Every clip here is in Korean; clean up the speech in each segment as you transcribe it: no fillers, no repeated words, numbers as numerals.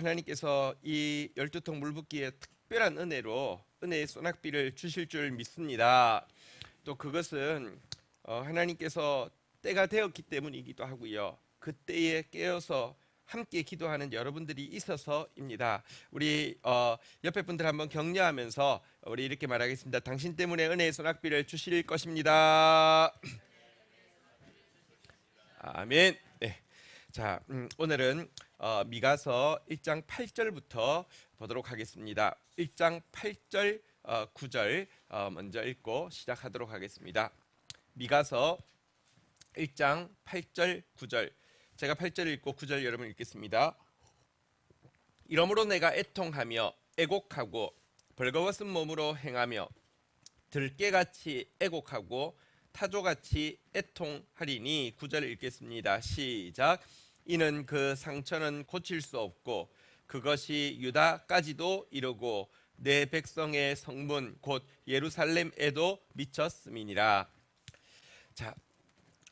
하나님께서 이 12통 물붓기에 특별한 은혜로 은혜의 소낙비를 주실 줄 믿습니다. 또 그것은 하나님께서 때가 되었기 때문이기도 하고요. 그때에 깨어서 함께 기도하는 여러분들이 있어서입니다. 우리 옆에 분들 한번 격려하면서 우리 이렇게 말하겠습니다. 당신 때문에 은혜의 소낙비를 주실 것입니다. 아멘. 네. 자, 오늘은 미가서 1장 8절부터 보도록 하겠습니다. 1장 8절 9절 먼저 읽고 시작하도록 하겠습니다. 미가서 1장 8절 9절, 제가 8절 읽고 9절 여러분 읽겠습니다. 이러므로 내가 애통하며 애곡하고 벌거벗은 몸으로 행하며 들깨같이 애곡하고 타조같이 애통하리니. 9절 읽겠습니다. 시작. 이는 그 상처는 고칠 수 없고 그것이 유다까지도 이르고 내 백성의 성문 곧 예루살렘에도 미쳤음이니라. 자,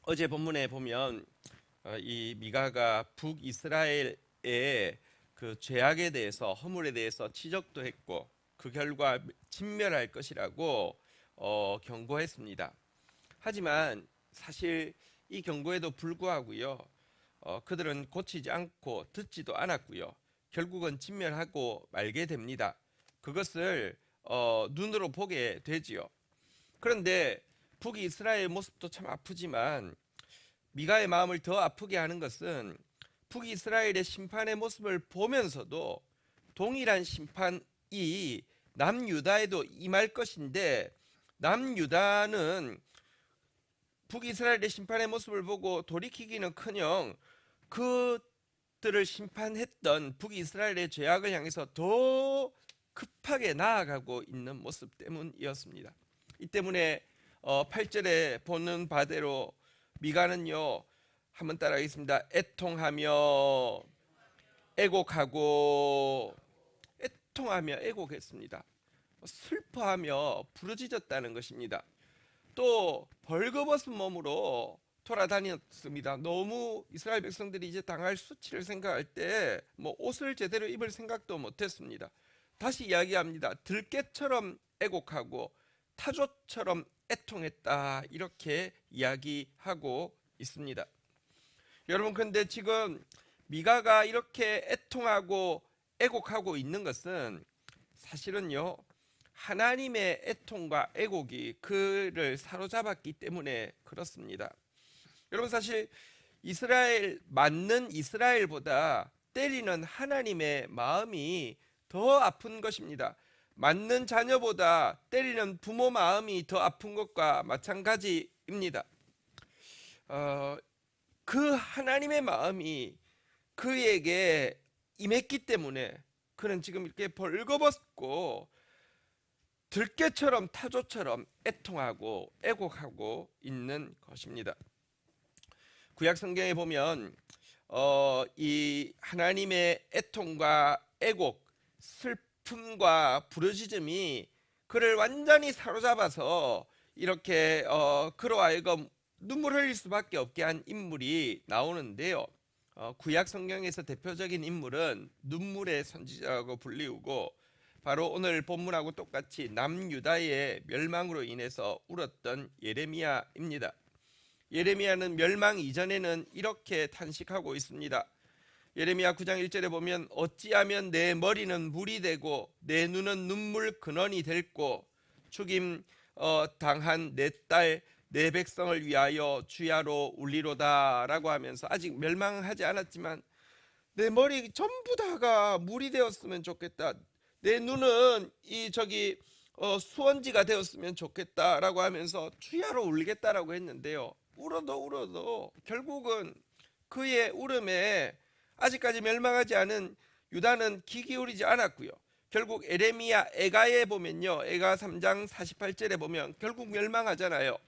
어제 본문에 보면 이 미가가 북이스라엘의 그 죄악에 대해서, 허물에 대해서 지적도 했고 그 결과 진멸할 것이라고 경고했습니다. 하지만 사실 이 경고에도 불구하고요, 그들은 고치지 않고 듣지도 않았고요, 결국은 진멸하고 말게 됩니다. 그것을 눈으로 보게 되지요. 그런데 북이스라엘 모습도 참 아프지만 미가의 마음을 더 아프게 하는 것은 북이스라엘의 심판의 모습을 보면서도 동일한 심판이 남유다에도 임할 것인데, 남유다는 북이스라엘의 심판의 모습을 보고 돌이키기는커녕 그들을 심판했던 북이스라엘의 죄악을 향해서 더 급하게 나아가고 있는 모습 때문이었습니다. 이 때문에 8절에 보는 바대로 미가는요, 한번 따라하겠습니다. 애통하며 애곡하고, 애통하며 애곡했습니다. 슬퍼하며 부르짖었다는 것입니다. 또 벌거벗은 몸으로 돌아다녔습니다. 너무 이스라엘 백성들이 이제 당할 수치를 생각할 때 옷을 제대로 입을 생각도 못했습니다. 다시 이야기합니다. 들깨처럼 애곡하고 타조처럼 애통했다, 이렇게 이야기하고 있습니다. 여러분, 근데 지금 미가가 이렇게 애통하고 애곡하고 있는 것은 사실은요, 하나님의 애통과 애곡이 그를 사로잡았기 때문에 그렇습니다. 여러분, 사실 맞는 이스라엘보다 때리는 하나님의 마음이 더 아픈 것입니다. 맞는 자녀보다 때리는 부모 마음이 더 아픈 것과 마찬가지입니다. 그 하나님의 마음이 그에게 임했기 때문에 그는 지금 이렇게 벌거벗고 들깨처럼 타조처럼 애통하고 애곡하고 있는 것입니다. 구약 성경에 보면 이 하나님의 애통과 애곡, 슬픔과 부르짖음이 그를 완전히 사로잡아서 이렇게 그로 하여금 눈물 흘릴 수밖에 없게 한 인물이 나오는데요. 구약 성경에서 대표적인 인물은 눈물의 선지자라고 불리우고, 바로 오늘 본문하고 똑같이 남유다의 멸망으로 인해서 울었던 예레미야입니다. 예레미야는 멸망 이전에는 이렇게 탄식하고 있습니다. 예레미야 9장 1절에 보면 어찌하면 내 머리는 물이 되고 내 눈은 눈물 근원이 됐고 죽임 당한 내 딸 내 백성을 위하여 주야로 울리로다 라고 하면서, 아직 멸망하지 않았지만 내 머리 전부 다가 물이 되었으면 좋겠다, 내 눈은 수원지가 되었으면 좋겠다라고 하면서 주야로 울겠다라고 했는데요, 울어도 결국은 그의 울음에 아직까지 멸망하지 않은 유다는 귀 기울이지 않았고요. 결국 에레미야 에가에 보면요, 에가 3장 48절에 보면 결국 멸망하잖아요.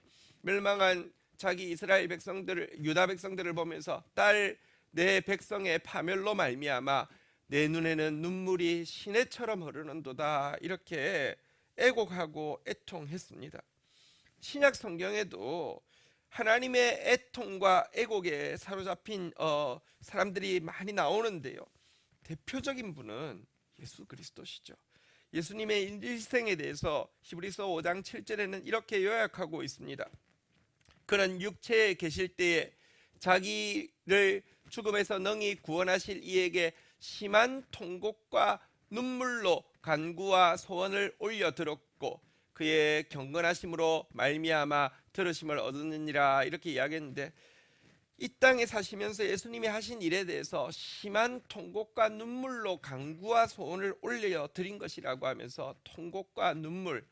멸망한 자기 이스라엘 백성들을, 유다 백성들을 보면서 딸 내 백성의 파멸로 말미암아 내 눈에는 눈물이 시내처럼 흐르는도다, 이렇게 애곡하고 애통했습니다. 신약 성경에도 하나님의 애통과 애곡에 사로잡힌 사람들이 많이 나오는데요, 대표적인 분은 예수 그리스도시죠. 예수님의 일생에 대해서 히브리서 5장 7절에는 이렇게 요약하고 있습니다. 그는 육체에 계실 때에 자기를 죽음에서 능히 구원하실 이에게 심한 통곡과 눈물로 간구와 소원을 올려들었고 그의 경건하심으로 말미암아 들으심을 얻었느니라, 이렇게 이야기했는데, 이 땅에 사시면서 예수님이 하신 일에 대해서 심한 통곡과 눈물로 간구와 소원을 올려드린 것이라고 하면서 통곡과 눈물,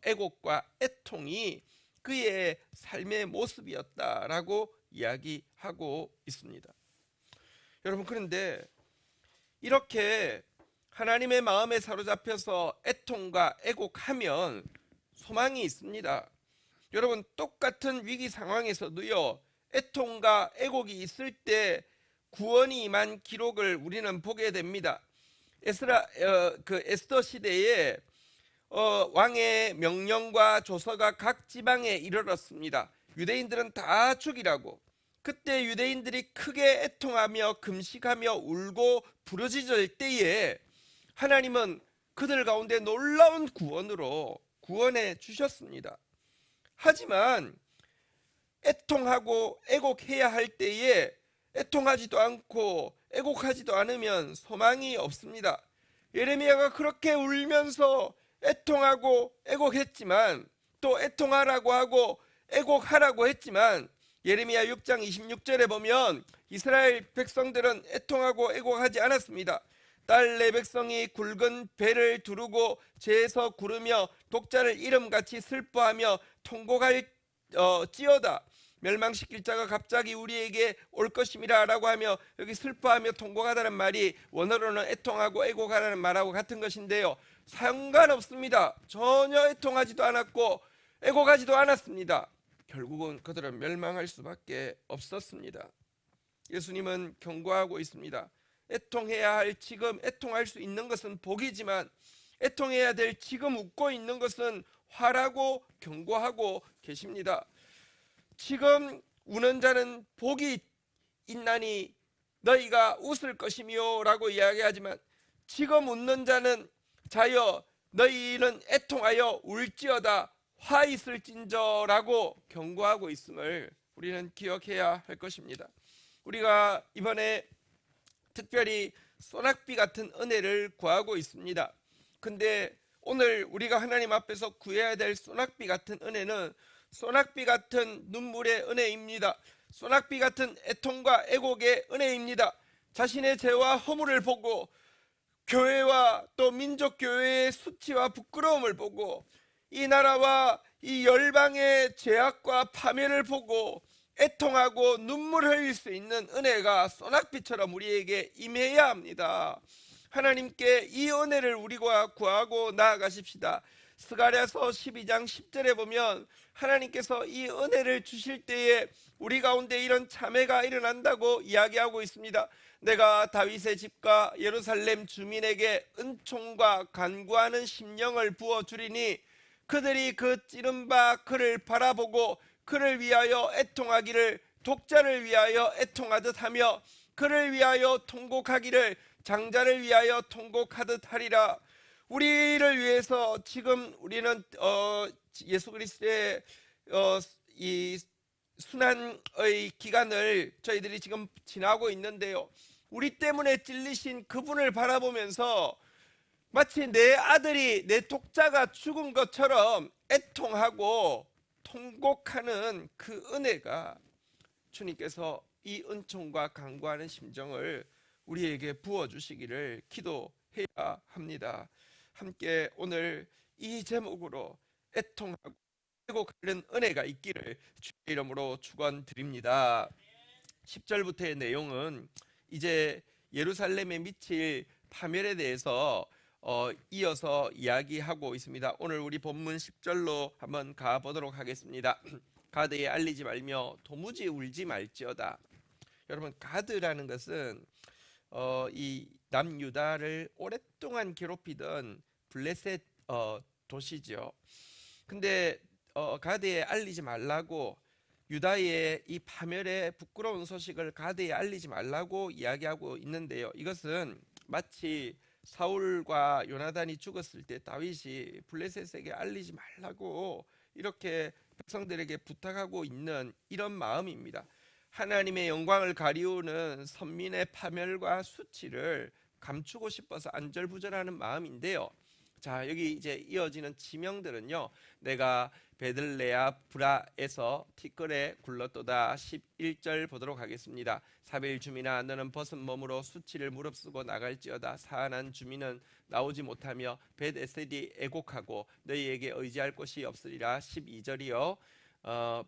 애곡과 애통이 그의 삶의 모습이었다라고 이야기하고 있습니다. 여러분, 그런데 이렇게 하나님의 마음에 사로잡혀서 애통과 애곡하면 소망이 있습니다. 여러분, 똑같은 위기 상황에서도요, 애통과 애곡이 있을 때 구원이 임한 기록을 우리는 보게 됩니다. 에스더 시대에 왕의 명령과 조서가 각 지방에 이르렀습니다. 유대인들은 다 죽이라고. 그때 유대인들이 크게 애통하며 금식하며 울고 부르짖을 때에 하나님은 그들 가운데 놀라운 구원으로 구원해 주셨습니다. 하지만 애통하고 애곡해야 할 때에 애통하지도 않고 애곡하지도 않으면 소망이 없습니다. 예레미야가 그렇게 울면서 애통하고 애곡했지만, 또 애통하라고 하고 애곡하라고 했지만, 예레미야 6장 26절에 보면 이스라엘 백성들은 애통하고 애곡하지 않았습니다. 딸 내 백성이 굵은 배를 두르고 재에서 구르며 독자를 이름같이 슬퍼하며 통곡할지어다. 멸망시킬 자가 갑자기 우리에게 올 것임이라 라고 하며, 여기 슬퍼하며 통곡하다는 말이 원어로는 애통하고 애곡하라는 말하고 같은 것인데요, 상관없습니다. 전혀 애통하지도 않았고 애곡하지도 않았습니다. 결국은 그들은 멸망할 수밖에 없었습니다. 예수님은 경고하고 있습니다. 애통해야 할 지금 애통할 수 있는 것은 복이지만 애통해야 될 지금 웃고 있는 것은 화라고 경고하고 계십니다. 지금 우는 자는 복이 있나니 너희가 웃을 것이며 라고 이야기하지만, 지금 웃는 자는 자여 너희는 애통하여 울지어다 화 있을진저 라고 경고하고 있음을 우리는 기억해야 할 것입니다. 우리가 이번에 특별히 소낙비 같은 은혜를 구하고 있습니다. 근데 오늘 우리가 하나님 앞에서 구해야 될 소낙비 같은 은혜는 소낙비 같은 눈물의 은혜입니다. 소낙비 같은 애통과 애곡의 은혜입니다. 자신의 죄와 허물을 보고 교회와 또 민족교회의 수치와 부끄러움을 보고 이 나라와 이 열방의 죄악과 파멸을 보고 애통하고 눈물 흘릴 수 있는 은혜가 소낙비처럼 우리에게 임해야 합니다. 하나님께 이 은혜를 우리가 구하고 나아가십시다. 스가랴서 12장 10절에 보면 하나님께서 이 은혜를 주실 때에 우리 가운데 이런 참회가 일어난다고 이야기하고 있습니다. 내가 다윗의 집과 예루살렘 주민에게 은총과 간구하는 심령을 부어주리니 그들이 그 찌른 바 그를 바라보고 그를 위하여 애통하기를 독자를 위하여 애통하듯 하며 그를 위하여 통곡하기를 장자를 위하여 통곡하듯 하리라. 우리를 위해서 지금 우리는 예수 그리스도의 이 순환의 기간을 저희들이 지금 지나고 있는데요, 우리 때문에 찔리신 그분을 바라보면서 마치 내 아들이, 내 독자가 죽은 것처럼 애통하고 통곡하는 그 은혜가 주님께서 이 은총과 간구하는 심정을 우리에게 부어주시기를 기도해야 합니다. 함께 오늘 이 제목으로 애통하고 애곡하는 은혜가 있기를 주의 이름으로 축원드립니다. 10절부터의 내용은 이제 예루살렘에 미칠 파멸에 대해서 이어서 이야기하고 있습니다. 오늘 우리 본문 10절로 한번 가보도록 하겠습니다. 가드에 알리지 말며 도무지 울지 말지어다. 여러분, 가드라는 것은 이 남유다를 오랫동안 괴롭히던 블레셋 도시죠. 근데 가드에 알리지 말라고, 유다의 이 파멸의 부끄러운 소식을 가드에 알리지 말라고 이야기하고 있는데요, 이것은 마치 사울과 요나단이 죽었을 때 다윗이 블레셋에게 알리지 말라고 이렇게 백성들에게 부탁하고 있는 이런 마음입니다. 하나님의 영광을 가리우는 선민의 파멸과 수치를 감추고 싶어서 안절부절하는 마음인데요. 자, 여기 이제 이어지는 지명들은요, 내가 베들레아 브라에서 티끌에 굴렀도다. 11절 보도록 하겠습니다. 사벨 주민아, 너는 벗은 몸으로 수치를 무릅쓰고 나갈지어다. 사안한 주민은 나오지 못하며 벳에셀이 애곡하고 너희에게 의지할 곳이 없으리라. 12절이요.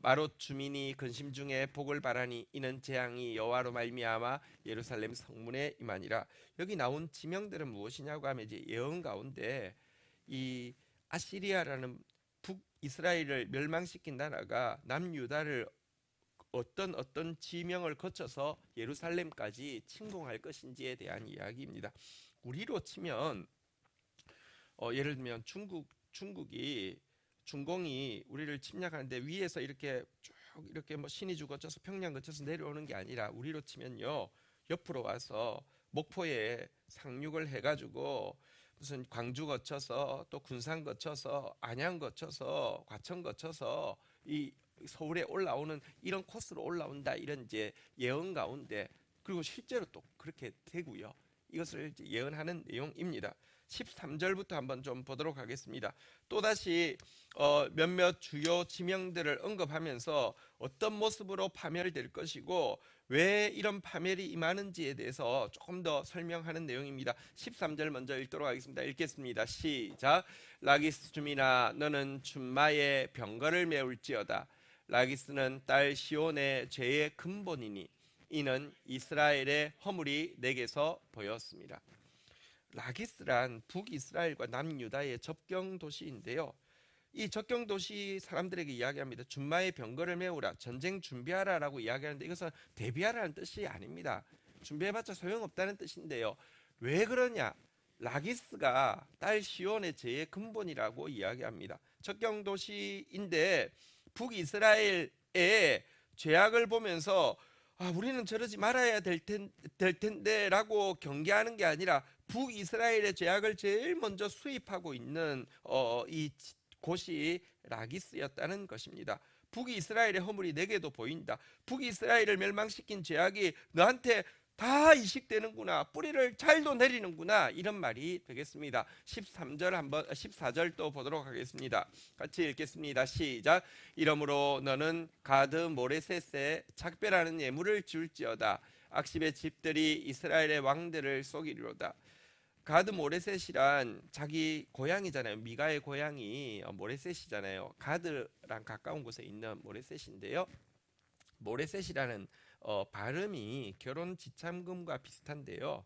마롯 주민이 근심 중에 복을 바라니 이는 재앙이 여호와로 말미암아 예루살렘 성문에 임하니라. 여기 나온 지명들은 무엇이냐고 하면 이제 예언 가운데 이 아시리아라는 북이스라엘을 멸망시킨 나라가 남유다를 어떤 지명을 거쳐서 예루살렘까지 침공할 것인지에 대한 이야기입니다. 우리로 치면 예를 들면 중국이 중공이 우리를 침략하는데 위에서 이렇게 쭉 이렇게 뭐 신의주 거쳐서 평양 거쳐서 내려오는 게 아니라 우리로 치면요, 옆으로 와서 목포에 상륙을 해가지고 무슨 광주 거쳐서 또 군산 거쳐서 안양 거쳐서 과천 거쳐서 이 서울에 올라오는 이런 코스로 올라온다, 이런 이제 예언 가운데, 그리고 실제로 또 그렇게 되고요. 이것을 예언하는 내용입니다. 13절부터 한번 좀 보도록 하겠습니다. 또다시 몇몇 주요 지명들을 언급하면서 어떤 모습으로 파멸될 것이고 왜 이런 파멸이 임하는지에 대해서 조금 더 설명하는 내용입니다. 13절 먼저 읽도록 하겠습니다. 읽겠습니다. 시작. 라기스 주민아, 너는 준마의 병거를 메울지어다. 라기스는 딸 시온의 죄의 근본이니 이는 이스라엘의 허물이 내게서 보였습니다. 라기스란 북이스라엘과 남유다의 접경 도시인데요. 이 접경 도시 사람들에게 이야기합니다. 준마의 병거를 메우라, 전쟁 준비하라라고 이야기하는데 이것은 대비하라는 뜻이 아닙니다. 준비해봤자 소용없다는 뜻인데요. 왜 그러냐? 라기스가 딸 시온의 죄의 근본이라고 이야기합니다. 접경 도시인데 북이스라엘의 죄악을 보면서 우리는 저러지 말아야 될 텐데라고 경계하는 게 아니라 북이스라엘의 죄악을 제일 먼저 수입하고 있는 이 곳이 라기스였다는 것입니다. 북이스라엘의 허물이 내게도 보인다. 북이스라엘을 멸망시킨 죄악이 너한테 다 이식되는구나, 뿌리를 잘도 내리는구나, 이런 말이 되겠습니다. 14절 또 보도록 하겠습니다. 같이 읽겠습니다. 시작. 이러므로 너는 가드 모레셋에 작별하는 예물을 줄지어다. 악십의 집들이 이스라엘의 왕들을 속이리로다. 가드 모레셋이란 자기 고향이잖아요. 미가의 고향이 모레셋이잖아요. 가드랑 가까운 곳에 있는 모레셋인데요. 모레셋이라는 발음이 결혼 지참금과 비슷한데요.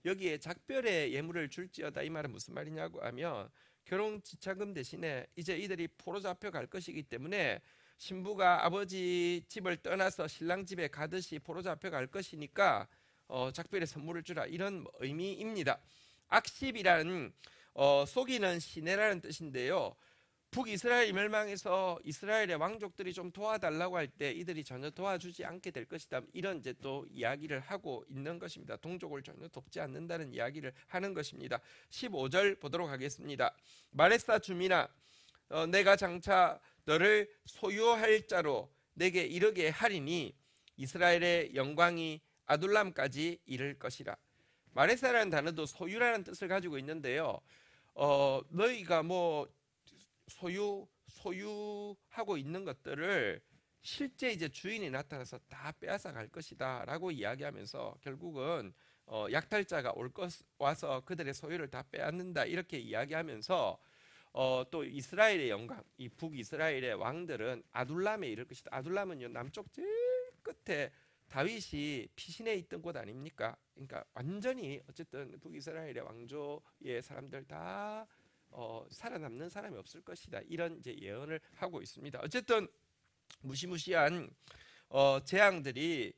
여기에 작별의 예물을 줄지어다, 이 말은 무슨 말이냐고 하면 결혼 지참금 대신에 이제 이들이 포로 잡혀 갈 것이기 때문에 신부가 아버지 집을 떠나서 신랑 집에 가듯이 포로 잡혀 갈 것이니까 작별의 선물을 주라, 이런 의미입니다. 악십이라는 속이는 시내라는 뜻인데요. 북이스라엘이 멸망해서 이스라엘의 왕족들이 좀 도와달라고 할 때 이들이 전혀 도와주지 않게 될 것이다, 이런 이제 또 이야기를 하고 있는 것입니다. 동족을 전혀 돕지 않는다는 이야기를 하는 것입니다. 15절 보도록 하겠습니다. 마레사 주민아, 내가 장차 너를 소유할 자로 내게 이르게 하리니 이스라엘의 영광이 아둘람까지 이를 것이라. 마레사라는 단어도 소유라는 뜻을 가지고 있는데요. 너희가 뭐 소유하고 있는 것들을 실제 이제 주인이 나타나서 다 빼앗아 갈 것이다라고 이야기하면서 결국은 약탈자가 와서 그들의 소유를 다 빼앗는다, 이렇게 이야기하면서 또 이스라엘의 영광, 이 북이스라엘의 왕들은 아둘람에 이를 것이다. 아둘람은요, 남쪽 제일 끝에 다윗이 피신해 있던 곳 아닙니까? 그러니까 완전히 어쨌든 북이스라엘의 왕조의 사람들 다 살아남는 사람이 없을 것이다, 이런 이제 예언을 하고 있습니다. 어쨌든 무시무시한 재앙들이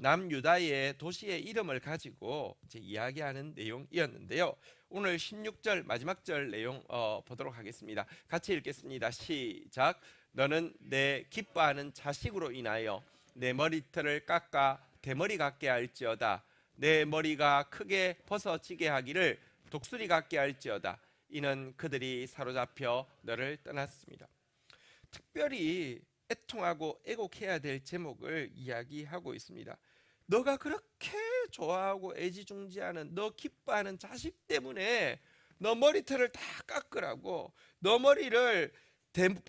남유다의 도시의 이름을 가지고 이제 이야기하는 내용이었는데요. 오늘 16절 마지막 절 내용 보도록 하겠습니다. 같이 읽겠습니다. 시작. 너는 내 기뻐하는 자식으로 인하여 내 머리털을 깎아 대머리 같게 할지어다. 내 머리가 크게 벗어지게 하기를 독수리 같게 할지어다. 이는 그들이 사로잡혀 너를 떠났습니다. 특별히 애통하고 애곡해야 될 제목을 이야기하고 있습니다. 너가 그렇게 좋아하고 애지중지하는, 너 기뻐하는 자식 때문에 너 머리털을 다 깎으라고, 너 머리를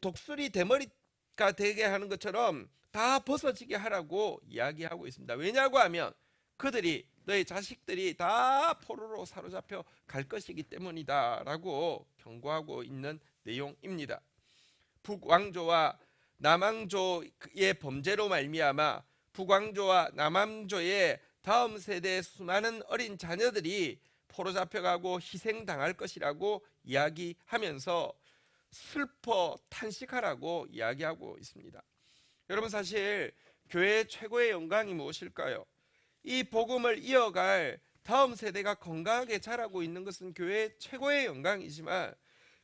독수리 대머리가 되게 하는 것처럼 다 벗어지게 하라고 이야기하고 있습니다. 왜냐고 하면 그들이, 너의 자식들이 다 포로로 사로잡혀 갈 것이기 때문이다 라고 경고하고 있는 내용입니다. 북왕조와 남왕조의 범죄로 말미암아 북왕조와 남왕조의 다음 세대 수많은 어린 자녀들이 포로 잡혀가고 희생당할 것이라고 이야기하면서 슬퍼 탄식하라고 이야기하고 있습니다. 여러분, 사실 교회의 최고의 영광이 무엇일까요? 이 복음을 이어갈 다음 세대가 건강하게 자라고 있는 것은 교회의 최고의 영광이지만,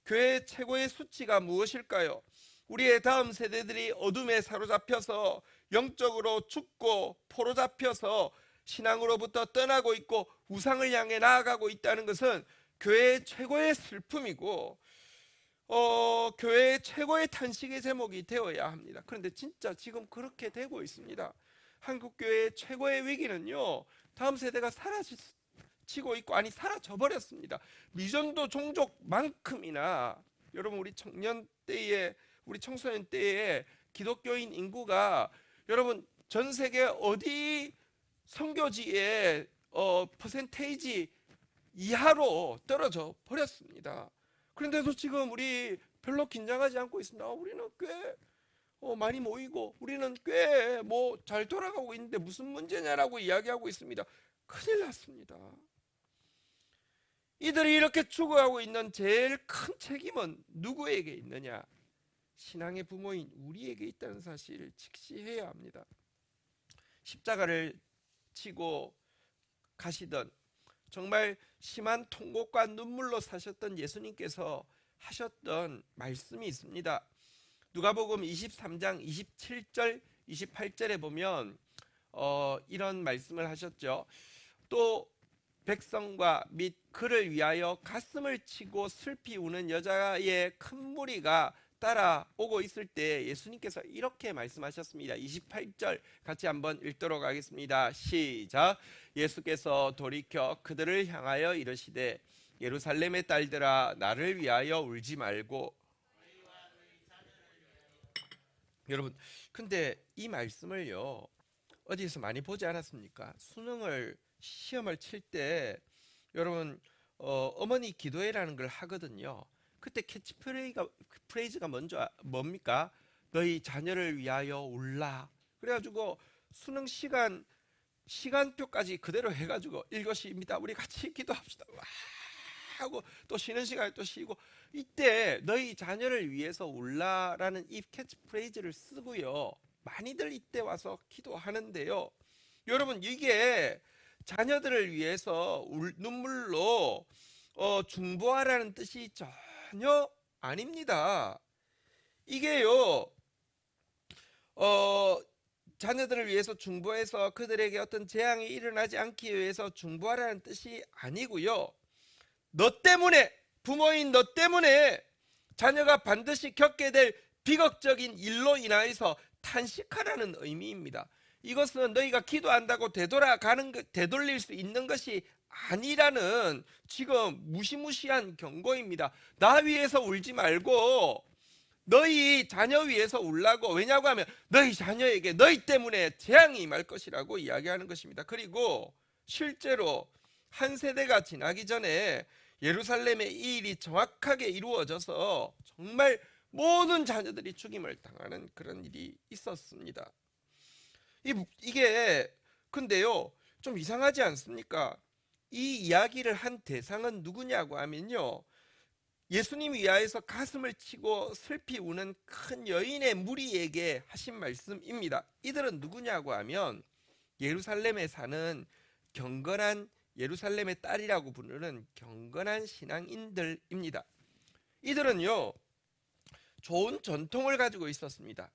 교회의 최고의 수치가 무엇일까요? 우리의 다음 세대들이 어둠에 사로잡혀서 영적으로 죽고 포로 잡혀서 신앙으로부터 떠나고 있고 우상을 향해 나아가고 있다는 것은 교회의 최고의 슬픔이고 교회의 최고의 탄식의 제목이 되어야 합니다. 그런데 진짜 지금 그렇게 되고 있습니다. 한국교회의 최고의 위기는요, 다음 세대가 사라지고 있고, 아니 사라져 버렸습니다. 미전도 종족만큼이나, 여러분, 우리 청년 때에, 우리 청소년 때에 기독교인 인구가, 여러분, 전 세계 어디 선교지의 퍼센테이지 이하로 떨어져 버렸습니다. 그런데도 지금 우리 별로 긴장하지 않고 있습니다. 우리는 꽤 많이 모이고 우리는 꽤 잘 돌아가고 있는데 무슨 문제냐라고 이야기하고 있습니다. 큰일 났습니다. 이들이 이렇게 죽어가고 있는 제일 큰 책임은 누구에게 있느냐? 신앙의 부모인 우리에게 있다는 사실을 직시해야 합니다. 십자가를 치고 가시던, 정말 심한 통곡과 눈물로 사셨던 예수님께서 하셨던 말씀이 있습니다. 누가복음 23장 27절 28절에 보면 이런 말씀을 하셨죠. 또 백성과 및 그를 위하여 가슴을 치고 슬피 우는 여자의 큰 무리가 따라오고 있을 때 예수님께서 이렇게 말씀하셨습니다. 28절 같이 한번 읽도록 하겠습니다. 시작. 예수께서 돌이켜 그들을 향하여 이르시되 예루살렘의 딸들아, 나를 위하여 울지 말고. 여러분, 근데 이 말씀을요, 어디에서 많이 보지 않았습니까? 수능을, 시험을 칠 때 여러분 어머니 기도회라는 걸 하거든요. 그때 캐치프레이즈가 먼저 뭡니까? 너희 자녀를 위하여 울라. 그래가지고 수능 시간표까지 그대로 해가지고 1교시입니다. 우리 같이 기도합시다. 와 하고 또 쉬는 시간에 또 쉬고, 이때 너희 자녀를 위해서 울라라는 이 캐치프레이즈를 쓰고요, 많이들 이때 와서 기도하는데요. 여러분, 이게 자녀들을 위해서 눈물로 중보하라는 뜻이 전혀 아닙니다. 이게요, 자녀들을 위해서 중보해서 그들에게 어떤 재앙이 일어나지 않기 위해서 중보하라는 뜻이 아니고요, 너 때문에, 부모인 너 때문에 자녀가 반드시 겪게 될 비극적인 일로 인하여서 탄식하라는 의미입니다. 이것은 너희가 기도한다고 되돌릴 수 있는 것이 아니라는 지금 무시무시한 경고입니다. 나 위해서 울지 말고 너희 자녀 위해서 울라고. 왜냐고 하면 너희 자녀에게 너희 때문에 재앙이 임할 것이라고 이야기하는 것입니다. 그리고 실제로 한 세대가 지나기 전에 예루살렘의 이 일이 정확하게 이루어져서 정말 모든 자녀들이 죽임을 당하는 그런 일이 있었습니다. 이게 근데요, 좀 이상하지 않습니까? 이 이야기를 한 대상은 누구냐고 하면요, 예수님 위하여서 가슴을 치고 슬피 우는 큰 여인의 무리에게 하신 말씀입니다. 이들은 누구냐고 하면 예루살렘에 사는 경건한, 예루살렘의 딸이라고 부르는 경건한 신앙인들입니다. 이들은요, 좋은 전통을 가지고 있었습니다.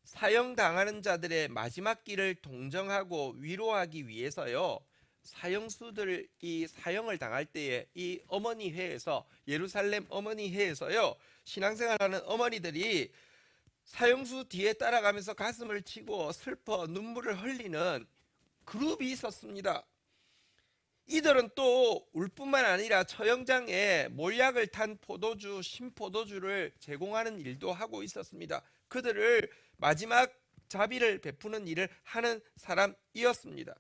사형당하는 자들의 마지막 길을 동정하고 위로하기 위해서요, 사형수들이 사형을 당할 때에 이 어머니 회에서, 예루살렘 어머니 회에서요, 신앙생활하는 어머니들이 사형수 뒤에 따라가면서 가슴을 치고 슬퍼 눈물을 흘리는 그룹이 있었습니다. 이들은 또 울 뿐만 아니라 처형장에 몰약을 탄 포도주, 신포도주를 제공하는 일도 하고 있었습니다. 그들을 마지막 자비를 베푸는 일을 하는 사람이었습니다.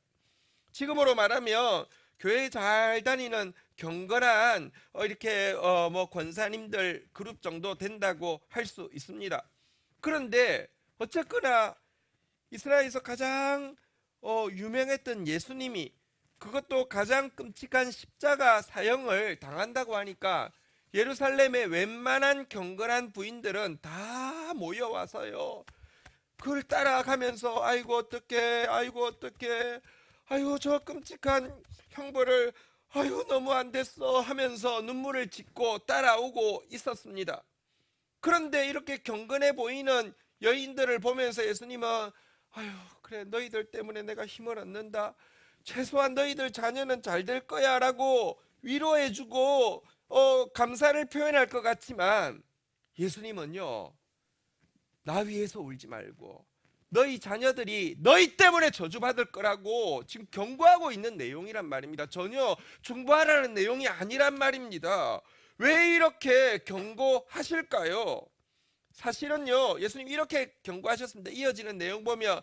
지금으로 말하면 교회 잘 다니는 경건한 이렇게 뭐 권사님들 그룹 정도 된다고 할 수 있습니다. 그런데 어쨌거나 이스라엘에서 가장 유명했던 예수님이, 그것도 가장 끔찍한 십자가 사형을 당한다고 하니까 예루살렘의 웬만한 경건한 부인들은 다 모여와서요, 그걸 따라가면서 아이고 어떡해, 아이고 어떡해, 아이고 저 끔찍한 형벌을, 아이고 너무 안 됐어 하면서 눈물을 짓고 따라오고 있었습니다. 그런데 이렇게 경건해 보이는 여인들을 보면서 예수님은 아유 그래, 너희들 때문에 내가 힘을 얻는다, 최소한 너희들 자녀는 잘 될 거야 라고 위로해주고 감사를 표현할 것 같지만, 예수님은요, 나 위해서 울지 말고 너희 자녀들이 너희 때문에 저주받을 거라고 지금 경고하고 있는 내용이란 말입니다. 전혀 중보하라는 내용이 아니란 말입니다. 왜 이렇게 경고하실까요? 사실은요, 예수님 이렇게 경고하셨습니다. 이어지는 내용 보면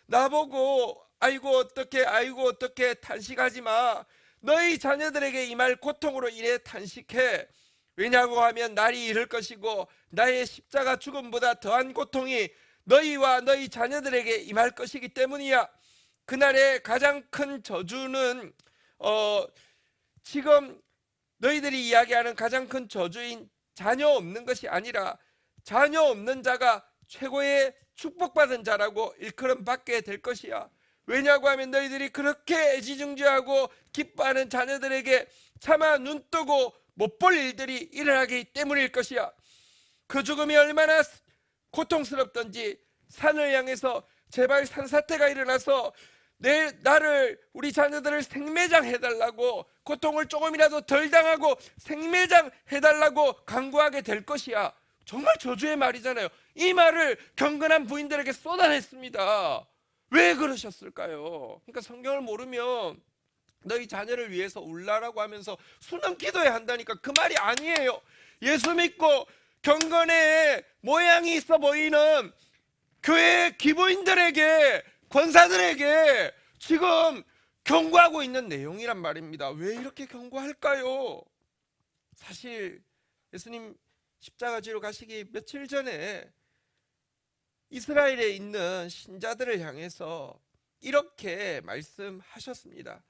나보고 아이고 어떻게 탄식하지 마, 너희 자녀들에게 임할 고통으로 인해 탄식해. 왜냐고 하면 날이 이를 것이고 나의 십자가 죽음보다 더한 고통이 너희와 너희 자녀들에게 임할 것이기 때문이야. 그날의 가장 큰 저주는 지금 너희들이 이야기하는 가장 큰 저주인 자녀 없는 것이 아니라 자녀 없는 자가 최고의 축복받은 자라고 일컬음 받게 될 것이야. 왜냐고 하면 너희들이 그렇게 애지중지하고 기뻐하는 자녀들에게 차마 눈 뜨고 못 볼 일들이 일어나기 때문일 것이야. 그 죽음이 얼마나 고통스럽던지 산을 향해서 제발 산사태가 일어나서 나를, 우리 자녀들을 생매장 해달라고, 고통을 조금이라도 덜 당하고 생매장 해달라고 간구하게 될 것이야. 정말 저주의 말이잖아요. 이 말을 경건한 부인들에게 쏟아냈습니다. 왜 그러셨을까요? 그러니까 성경을 모르면 너희 자녀를 위해서 울라라고 하면서 수능 기도해야 한다니까 그 말이 아니에요. 예수 믿고 경건의 모양이 있어 보이는 교회 기부인들에게, 권사들에게 지금 경고하고 있는 내용이란 말입니다. 왜 이렇게 경고할까요? 사실 예수님 십자가 지러 가시기 며칠 전에 이스라엘에 있는 신자들을 향해서 이렇게 말씀하셨습니다.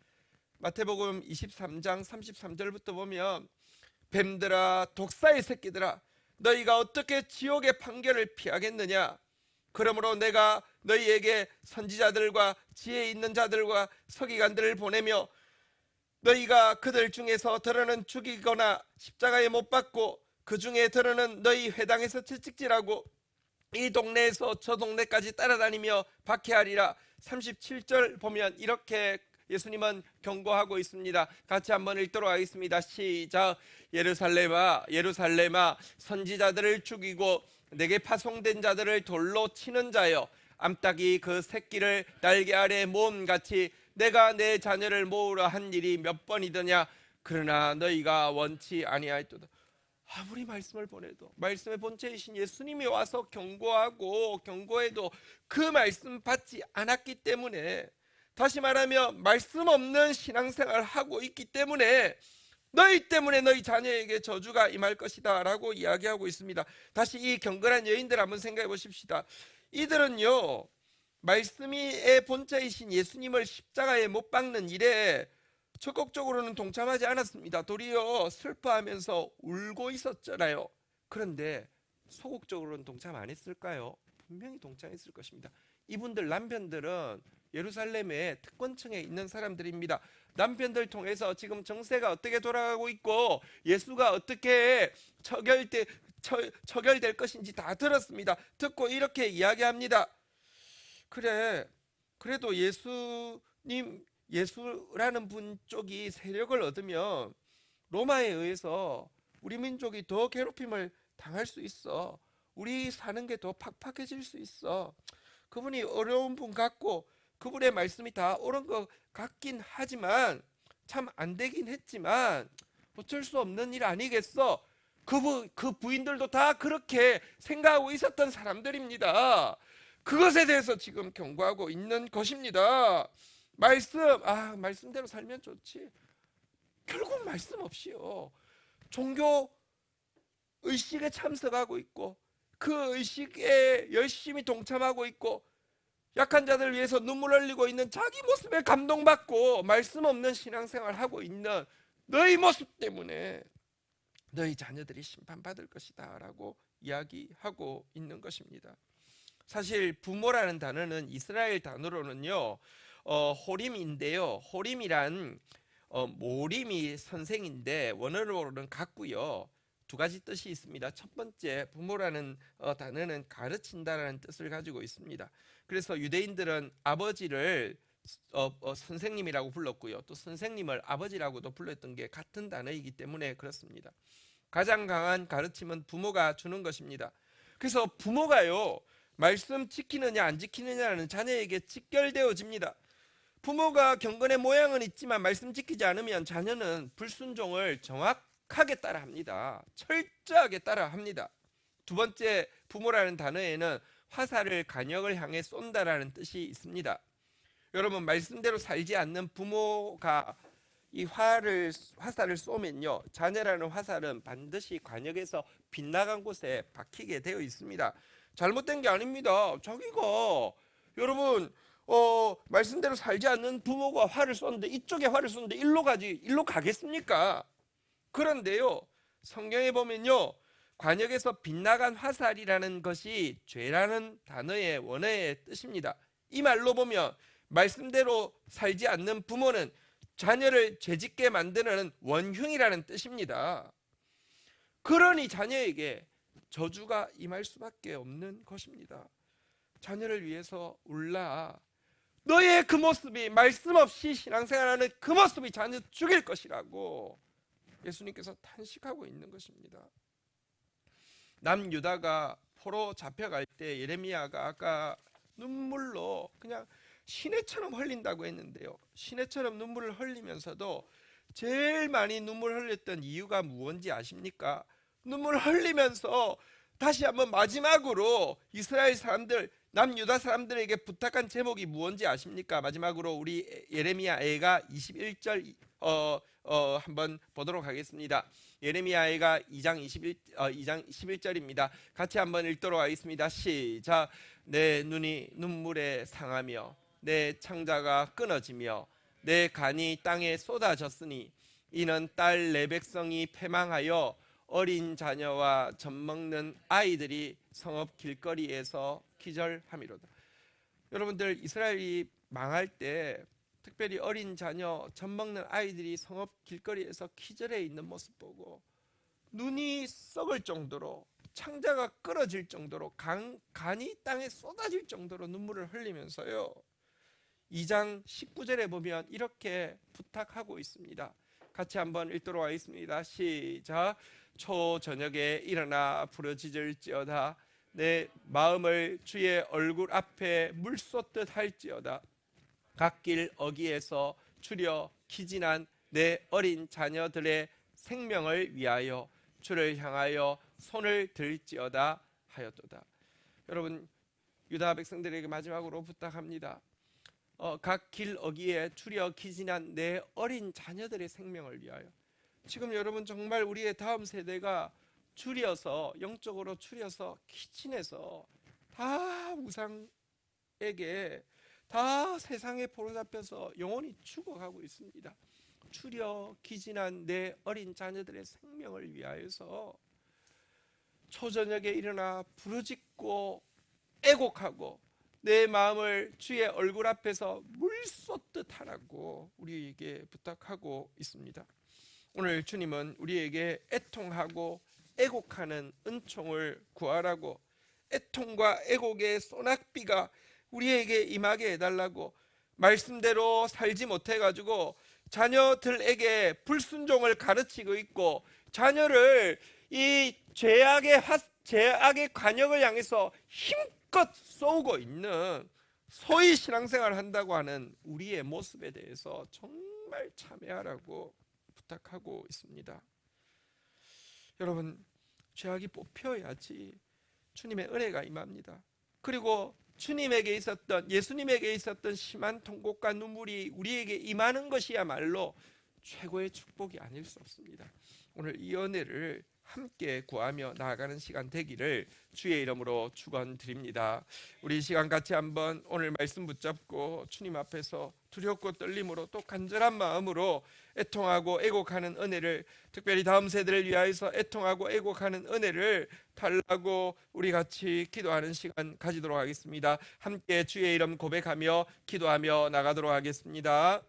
마태복음 23장 33절부터 보면 뱀들아 독사의 새끼들아 너희가 어떻게 지옥의 판결을 피하겠느냐. 그러므로 내가 너희에게 선지자들과 지혜 있는 자들과 서기관들을 보내며 너희가 그들 중에서 더러는 죽이거나 십자가에 못 박고 그 중에 더러는 너희 회당에서 채찍질하고 이 동네에서 저 동네까지 따라다니며 박해하리라. 37절 보면 이렇게 예수님은 경고하고 있습니다. 같이 한번 읽도록 하겠습니다. 시작. 예루살렘아 예루살렘아 선지자들을 죽이고 내게 파송된 자들을 돌로 치는 자여, 암탉이 그 새끼를 날개 아래 모음같이 내가 내 자녀를 모으려 한 일이 몇 번이더냐. 그러나 너희가 원치 아니하였도다. 아무리 말씀을 보내도, 말씀의 본체이신 예수님이 와서 경고해도 그 말씀 받지 않았기 때문에, 다시 말하면 말씀 없는 신앙생활을 하고 있기 때문에 너희 때문에 너희 자녀에게 저주가 임할 것이다 라고 이야기하고 있습니다. 다시 이 경건한 여인들 한번 생각해 보십시다. 이들은요, 말씀의 본체이신 예수님을 십자가에 못 박는 일에 적극적으로는 동참하지 않았습니다. 도리어 슬퍼하면서 울고 있었잖아요. 그런데 소극적으로는 동참 안 했을까요? 분명히 동참했을 것입니다. 이분들 남편들은 예루살렘의 특권층에 있는 사람들입니다. 남편들 통해서 지금 정세가 어떻게 돌아가고 있고 예수가 어떻게 처결될 것인지 다 들었습니다. 듣고 이렇게 이야기합니다. 그래도 예수님 예수라는 분 쪽이 세력을 얻으면 로마에 의해서 우리 민족이 더 괴롭힘을 당할 수 있어. 우리 사는 게 더 팍팍해질 수 있어. 그분이 어려운 분 같고 그분의 말씀이 다 옳은 것 같긴 하지만 참 안 되긴 했지만 어쩔 수 없는 일 아니겠어. 그 부인들도 다 그렇게 생각하고 있었던 사람들입니다. 그것에 대해서 지금 경고하고 있는 것입니다. 말씀대로 살면 좋지. 결국 말씀 없이요. 종교 의식에 참석하고 있고 그 의식에 열심히 동참하고 있고 약한 자들 위해서 눈물 흘리고 있는 자기 모습에 감동받고 말씀 없는 신앙생활을 하고 있는 너희 모습 때문에 너희 자녀들이 심판받을 것이다 라고 이야기하고 있는 것입니다. 사실 부모라는 단어는 이스라엘 단어로는요 호림인데요. 호림이란 모림이 선생인데 원어로는 같고요. 두 가지 뜻이 있습니다. 첫 번째, 부모라는 단어는 가르친다라는 뜻을 가지고 있습니다. 그래서 유대인들은 아버지를 선생님이라고 불렀고요. 또 선생님을 아버지라고도 불렀던 게 같은 단어이기 때문에 그렇습니다. 가장 강한 가르침은 부모가 주는 것입니다. 그래서 부모가요, 말씀 지키느냐 안 지키느냐는 자녀에게 직결되어집니다. 부모가 경건의 모양은 있지만 말씀 지키지 않으면 자녀는 불순종을 정확하게 따라합니다. 철저하게 따라합니다. 두 번째, 부모라는 단어에는 화살을 간역을 향해 쏜다라는 뜻이 있습니다. 여러분, 말씀대로 살지 않는 부모가 이 화살을 쏘면요, 자녀라는 화살은 반드시 관역에서 빗나간 곳에 박히게 되어 있습니다. 잘못된 게 아닙니다. 자기가 여러분 말씀대로 살지 않는 부모가 화를 쏘는데 이쪽에 화를 쏘는데 일로 가겠습니까? 그런데요, 성경에 보면요, 관역에서 빗나간 화살이라는 것이 죄라는 단어의 원어의 뜻입니다. 이 말로 보면 말씀대로 살지 않는 부모는 자녀를 죄짓게 만드는 원흉이라는 뜻입니다. 그러니 자녀에게 저주가 임할 수밖에 없는 것입니다. 자녀를 위해서 울라. 너의 그 모습이, 말씀 없이 신앙생활하는 그 모습이 자녀 죽일 것이라고 예수님께서 탄식하고 있는 것입니다. 남유다가 포로 잡혀갈 때 예레미야가 아까 눈물로 그냥 시내처럼 흘린다고 했는데요, 시내처럼 눈물을 흘리면서도 제일 많이 눈물 흘렸던 이유가 무엇인지 아십니까? 눈물 흘리면서 다시 한번 마지막으로 이스라엘 사람들, 남유다 사람들에게 부탁한 제목이 무엇인지 아십니까? 마지막으로 우리 예레미야가 21절 한번 보도록 하겠습니다. 예레미야가 2장 11절입니다. 같이 한번 읽도록 하겠습니다. 시작. 내 눈이 눈물에 상하며 내 창자가 끊어지며 내 간이 땅에 쏟아졌으니 이는 딸 내 백성이 패망하여 어린 자녀와 젖먹는 아이들이 성읍 길거리에서 기절함이로다. 여러분들, 이스라엘이 망할 때 특별히 어린 자녀, 젖먹는 아이들이 성읍 길거리에서 기절해 있는 모습 보고 눈이 썩을 정도로, 창자가 끊어질 정도로, 간이 땅에 쏟아질 정도로 눈물을 흘리면서요, 2장 19절에 보면 이렇게 부탁하고 있습니다. 같이 한번 읽도록 하겠습니다. 시작. 초저녁에 일어나 부르짖을지어다. 내 마음을 주의 얼굴 앞에 물쏟듯 할지어다. 갓길 어귀에서 추려 기진한 내 어린 자녀들의 생명을 위하여 주를 향하여 손을 들지어다 하였도다. 여러분, 유다 백성들에게 마지막으로 부탁합니다. 각 길 어귀에 추려 기진한 내 어린 자녀들의 생명을 위하여. 지금 여러분, 정말 우리의 다음 세대가 추려서, 영적으로 추려서 기진해서 다 우상에게, 다 세상에 포로잡혀서 영원히 죽어가고 있습니다. 추려 기진한 내 어린 자녀들의 생명을 위하여서 초저녁에 일어나 부르짖고 애곡하고 내 마음을 주의 얼굴 앞에서 물쏟듯 하라고 우리에게 부탁하고 있습니다. 오늘 주님은 우리에게 애통하고 애곡하는 은총을 구하라고, 애통과 애곡의 소낙비가 우리에게 임하게 해달라고, 말씀대로 살지 못해가지고 자녀들에게 불순종을 가르치고 있고, 자녀를 이 죄악의 관역을 향해서 힘껏 쏘고 있는, 소위 신앙생활을 한다고 하는 우리의 모습에 대해서 정말 참회하라고 부탁하고 있습니다. 여러분, 죄악이 뽑혀야지 주님의 은혜가 임합니다. 그리고 예수님에게 있었던 심한 통곡과 눈물이 우리에게 임하는 것이야말로 최고의 축복이 아닐 수 없습니다. 오늘 이 은혜를 함께 구하며 나아가는 시간 되기를 주의 이름으로 축원드립니다. 우리 이 시간 같이 한번 오늘 말씀 붙잡고 주님 앞에서 두렵고 떨림으로 또 간절한 마음으로 애통하고 애곡하는 은혜를, 특별히 다음 세대를 위하여서 애통하고 애곡하는 은혜를 달라고 우리 같이 기도하는 시간 가지도록 하겠습니다. 함께 주의 이름 고백하며 기도하며 나가도록 하겠습니다.